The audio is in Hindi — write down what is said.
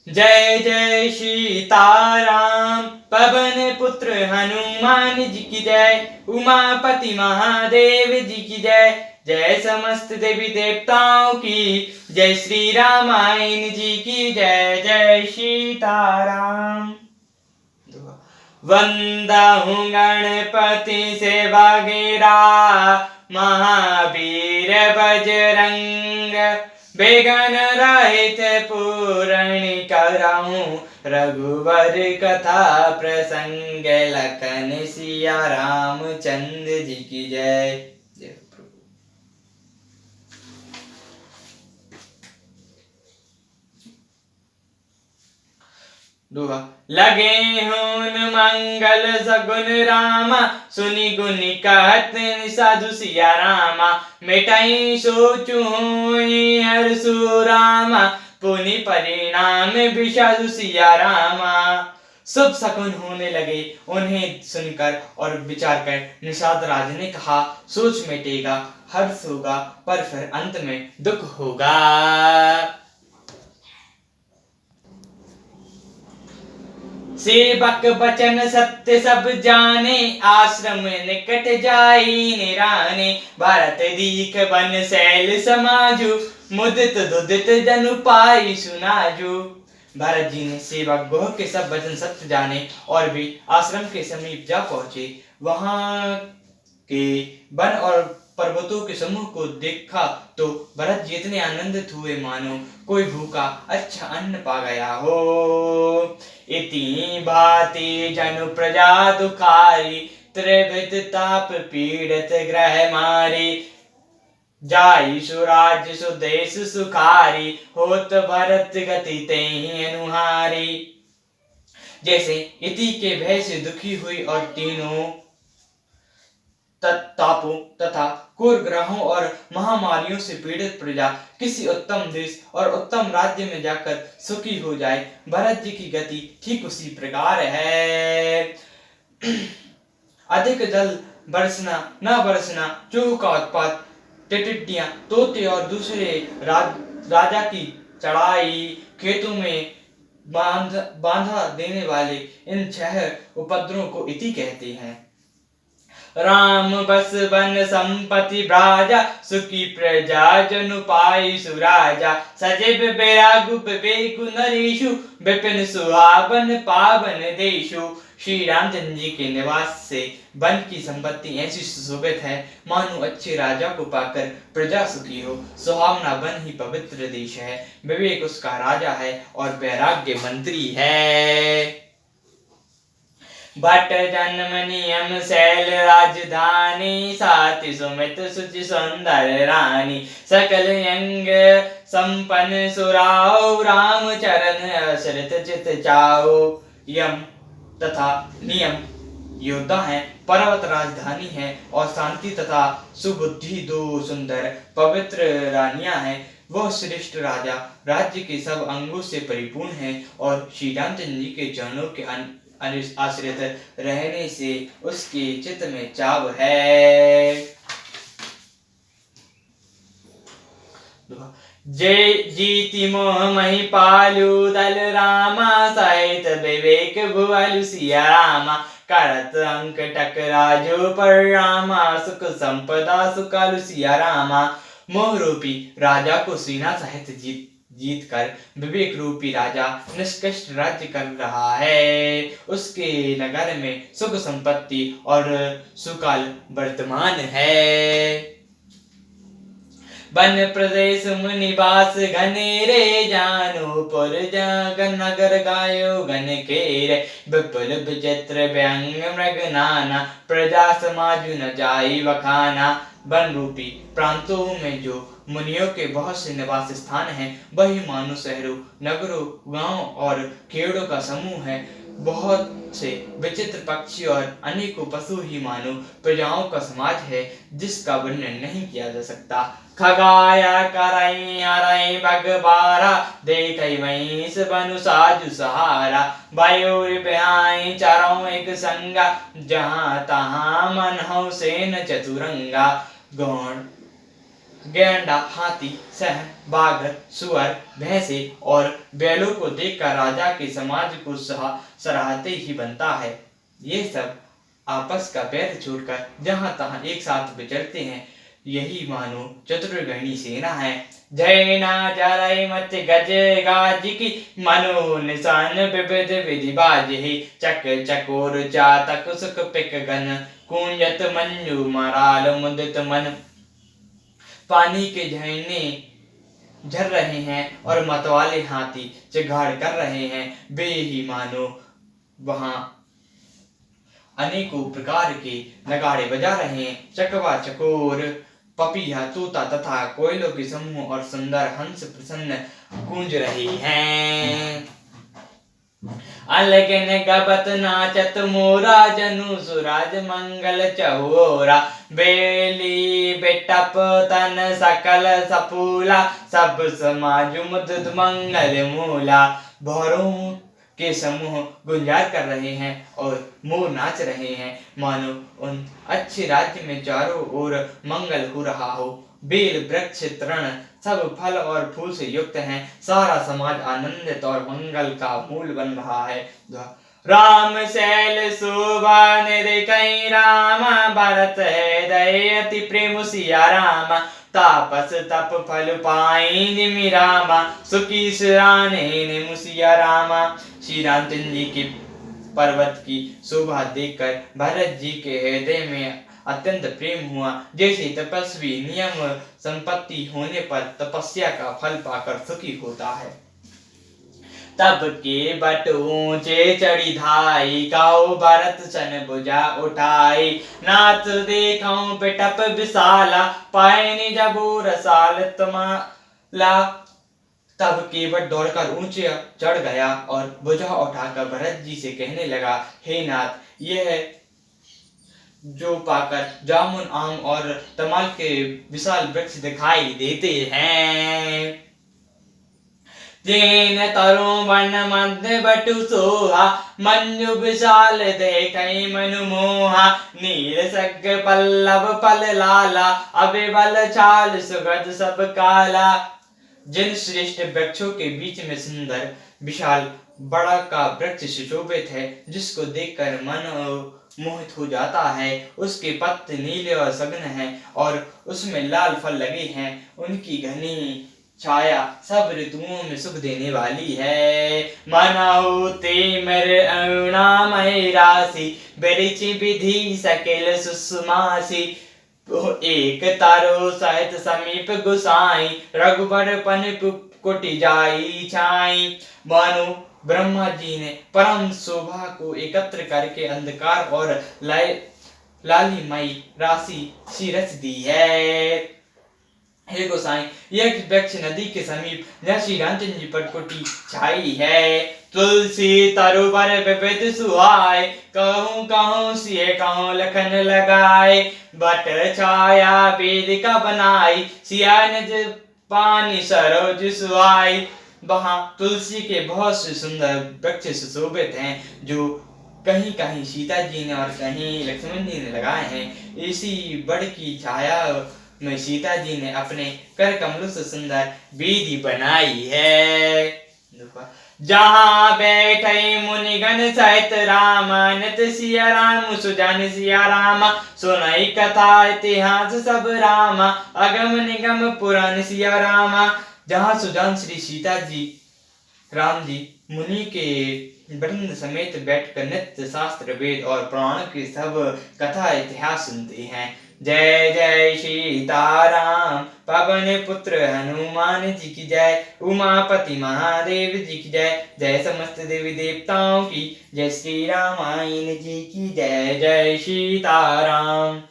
जय जय सीताराम। पवन पुत्र हनुमान जी की जय। उमापति महादेव जी की जय। जय समस्त देवी देवताओं की जय। श्री रामायण जी की जय। जय सीताराम। वंदहु गणपति सेवा गिरा महावीर बजरंग। बेगन रहित पूरण कराऊं रघुवर कथा प्रसंग। लखन सिया रामचंद्र जी की जय। जय प्रभु। दुआ लगे हुन मंगल सगुन रामा। सुनि गुनि कहत साधु सिया रामा। मिटाई सोचु हुई हरसु रामा। पुनि परिणाम विषादु सिया रामा। शुभ शकुन होने लगे उन्हें सुनकर और विचार कर निषाद राज ने कहा, सोच मिटेगा, हर्ष होगा, पर फिर अंत में दुख होगा। सेवक बचन सत्य सब जाने। आश्रम निकट जाई निराने। भरत दीख बन शैल समाजु। मुदित दुदित जनु पाई सुनाजु। भरत जी ने सेवक गुह के सब वचन सत्य जाने और भी आश्रम के समीप जा पहुंचे। वहां के वन और पर्वतों के समूह को देखा तो भरत जी इतने आनंदित हुए मानो कोई भूखा अच्छा अन्न पा गया हो। इति भांति जनु प्रजा दुखारी। त्रिविध ताप पीड़ित ग्रह मारी। जाई सुराज सुदेश सुखारी। होत भरत गति तेहि अनुहारी। जैसे इति के भय से दुखी हुई और तीनों तापों तथा क्रूर ग्रहों और महामारियों से पीड़ित प्रजा किसी उत्तम देश और उत्तम राज्य में जाकर सुखी हो जाए, भरत जी की गति ठीक उसी प्रकार है। अधिक जल बरसना न बरसना, चूहों का उत्पात, टिटिड्डियां, तोते और दूसरे राजा की चढ़ाई, खेतों में बांधा देने वाले इन 6 उपद्रवों को इति कहते हैं। राम बस बन संपत्ति ब्राजा। सुखी प्रजा जनु पाई सुराजा। सजब बैरागु विवेकु नरेशु। विपिन सुहावन पावन देशु। श्री रामचंद्र जी के निवास से वन की संपत्ति ऐसी सुशोभित है मानो अच्छे राजा को पाकर प्रजा सुखी हो। सुहावना वन ही पवित्र देश है। विवेक उसका राजा है और वैराग्य मंत्री है। भट्ट जन्म नियम शैल राजधानी। साति सुमित सुचि सुंदर रानी। सकल अंग संपन्न सुराओ। राम चरण अश्रित चित चाओ। यम तथा नियम योद्धा है, पर्वत राजधानी है और शांति तथा सुबुद्धि 2 सुंदर पवित्र रानियां हैं। वह श्रेष्ठ राजा राज्य के सब अंगों से परिपूर्ण है और श्री रामचंद्र जी के चरणों के आश्रित रहने से उसके चित्त में चाव है। जय जीति मोह मही पालू दल रामा। सहित विवेक भुवलु सिया रामा। करत अंक टकराजो पर रामा। सुख संपदा सुखालु सिया रामा। मोह रूपी राजा को सीना सहित जीत कर विवेक रूपी राजा निष्कष्ट राज्य कर रहा है। उसके नगर में सुख संपत्ति और सुकाल वर्तमान है। वन प्रदेश मुनिवास घनेरे। जानो पुर जगन नगर गायो गण केरे। विपुल विचित्र व्यंग मृग नाना। प्रजा समाज न जाई वखाना। वन रूपी प्रांतों में जो मुनियों के बहुत से निवास स्थान हैं, वही मानो शहरों, नगरों, गांवों और खेड़ों का समूह है। बहुत से विचित्र पक्षी और अनेकों पशु ही मानो प्रजाओं का समाज है, जिसका वर्णन नहीं किया जा सकता। खगाया करई हरई बगबारा। देखई महिष बनु साजु सहारा। बायोर बिहाई चारों एक संगा। जहाँ तहाँ मन हो सेन चतुरंगा। गौण गैंडा, हाथी, सह, बाघ, सुअर, भैंसे और बैलों को देखकर राजा के समाज को सराहते ही बनता है। ये सब आपस का बैर छोड़कर जहां तहां एक साथ विचरते हैं। यही मानो चतुर्गणी सेना है। जय ना जरई मत गज गाज की, मनो निशान विविध विधि बाजे। चक चकोर चातक सुख पिक गन, कूंजत मंजू मराल मुदित मन। पानी के झरने झर रहे हैं और मतवाले हाथी चिघाड़ कर रहे हैं। वे ही मानो वहां अनेकों प्रकार के नगाड़े बजा रहे हैं। चकवा चकोर, पपीहा, तोता तथा कोयलों के समूह और सुंदर हंस प्रसन्न गूंज रहे हैं। अलगन गबत नाचत मोरा, जनु सुराज मंगल चहोरा। बेली बेटप तन सकल सपूला, सब समाज मुद मंगल मूला। भौरों के समूह गुंजार कर रहे हैं और मोर नाच रहे हैं, मानो उन अच्छे राज्य में चारों ओर मंगल हो रहा हो। बेल वृक्ष तृण सब फल और फूल से युक्त हैं। सारा समाज आनंदित और मंगल का मूल बन रहा है। राम शैल शोभा निरकई राम, भरत हृदय अति प्रेम सिया राम। तापस तप फल पाई निमि रामा, सुखी सराने मुसिया रामा। श्री रामचंद्र जी के पर्वत की शोभा देखकर भरत जी के हृदय में अत्यंत प्रेम हुआ। जैसे तपस्वी नियम संपत्ति होने पर तपस्या का फल पाकर सुखी होता है। तब के बट ऊंचे चढ़ी धाई, काऊ भरत सन भुजा उठाई। नाथ देखऊं पिटप विशाला, पाए निज बोर साल तुम्हारा। तब केवट दौड़कर ऊंचे चढ़ गया और भुजा उठाकर भरत जी से कहने लगा, हे नाथ, यह जो पाकर जामुन, आम और तमाल के विशाल वृक्ष दिखाई देते हैं। जेन तरु वन मध्य बटु सोहा, मंजु विशाल देखई मनु मोहा। नील सग पल्लव पल लाला, अविबल छाल सुगध सब काला। जिन श्रेष्ठ वृक्षों के बीच में सुंदर विशाल बड़ा का वृक्ष सुशोभित है, जिसको देखकर मन मोहित हो जाता है। उसके पत्ते नीले और सघन हैं और उसमें लाल फल लगे हैं। उनकी घनी छाया सब ऋतुओं में सुख देने वाली है। मनाओ ते मेरे अरुणामय राशि, बेरिचि विधि सकेल सुषमासी। एक तारो सहित समीप गुसाई, रघुबर पन कुटी जाई छाई। मानो ब्रह्मा जी ने परम शोभा को एकत्र करके अंधकार और लालिमयी राशि सी रच दी है। हे गोसाई, यह वृक्ष नदी के समीप जहाँ श्री रामचंद्र जी पर कुटी छाई है। तुलसी तरुबर विविध सुहाय, कहूँ कहूँ सिए कहूँ लखन लगाए। बट छाया वेदिका बनाई, सिया निज पानी सरोज सुहाई। वहाँ तुलसी के बहुत से सुंदर वृक्ष सुशोभित हैं, जो कहीं कहीं सीता जी ने और कहीं लक्ष्मण जी ने लगाए हैं। इसी बड़ की छाया में सीता जी ने अपने कर कमलों से सुंदर वेदी बनाई है। जहाँ बैठे मुनिगण सहित राम, नित सिया राम सुजान सिया राम। सुनाई कथा इतिहास सब राम, अगम निगम पुराण सिया राम। जहाँ सुजान श्री सीता जी राम जी मुनि के वृंद समेत बैठकर नित्य शास्त्र वेद और पुराण के सब कथा इतिहास सुनते हैं। जय जय सीताराम, पवन पुत्र हनुमान जी की जय। उमापति महादेव जी की जय। जय समस्त देवी देवताओं की जय। श्री रामायण जी की जय। जय सीताराम।